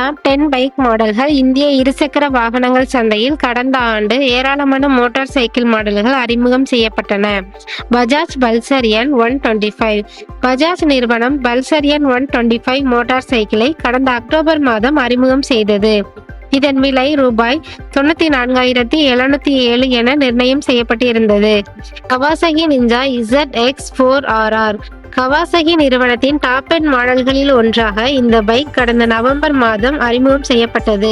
Top 10 bike மாடல்கள். இந்திய இருசக்கர வாகனங்கள் சந்தையில் கடந்த ஆண்டு ஏராளமான மோட்டார் சைக்கிள் மாடல்கள் அறிமுகம் செய்யப்பட்டன. பஜாஜ் பல்சர் எண் 125. பஜாஜ் நிறுவனம் பல்சர் எண் 125 மோட்டார் சைக்கிளை கடந்த அக்டோபர் மாதம் அறிமுகம் செய்தது. இதன் விலை ரூபாய் 94,707 என நிர்ணயம் செய்யப்பட்டிருந்தது. Kawasaki ninja ZX4RR. கவாசகி நிறுவனத்தின் டாப் 10 மாடல்களில் ஒன்றாக இந்த பைக் கடந்த நவம்பர் மாதம் அறிமுகம் செய்யப்பட்டது.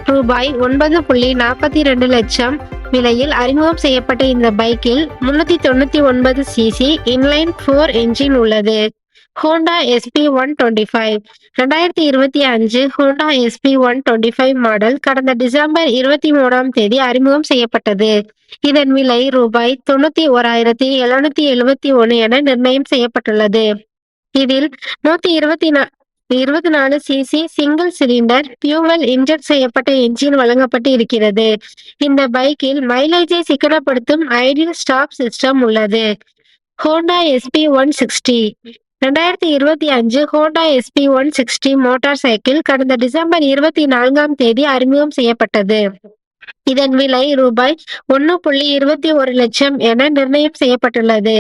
ரூபாய் 9.42 லட்சம் விலையில் அறிமுகம் செய்யப்பட்ட இந்த பைக்கில் 399 சிசி இன்லைன் 4 என்ஜின் உள்ளது. Honda SP125. 2025 Honda SP125 model கடந்த டிசம்பர் 23ஆம் தேதி அறிமுகம் செய்யப்பட்டது. இதன் விலை ரூபாய் 91,771 என நிர்ணயம் செய்யப்பட்டுள்ளது. இதில் 124 CC single cylinder fuel inject செய்யப்பட்ட என்ஜின் வழங்கப்பட்டு இருக்கிறது. இந்த பைக்கில் மைலேஜை சிக்கனப்படுத்தும் ஐடியல் ஸ்டாப் சிஸ்டம் உள்ளது. Honda SP160. 2025 Honda SP160 motor cycle கடந்த டிசம்பர் 24ஆம் தேதி அறிமுகம் செய்யப்பட்டது. இதன் விலை ரூபாய் 1.21 லட்சம் என நிர்ணயம் செய்யப்பட்டுள்ளது.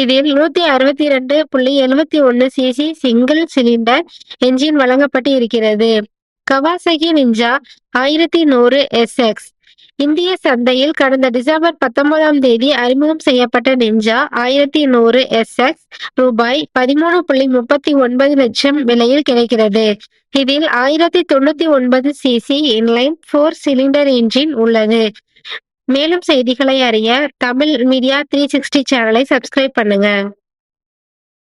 இதில் 162.71 சிசி சிங்கிள் சிலிண்டர் என்ஜின் வழங்கப்பட்டு இருக்கிறது. Kawasaki ninja 1100 SX. இந்திய சந்தையில் கடந்த டிசம்பர் 19ஆம் தேதி அறிமுகம் செய்யப்பட்ட நிஞ்சா 1100 SX ரூபாய் 13.39 லட்சம் விலையில் கிடைக்கிறது. இதில் 1099 சிசி இன்லைன் 4 சிலிண்டர் என்ஜின் உள்ளது. மேலும் செய்திகளை அறிய தமிழ் மீடியா 360 சேனலை சப்ஸ்கிரைப் பண்ணுங்க.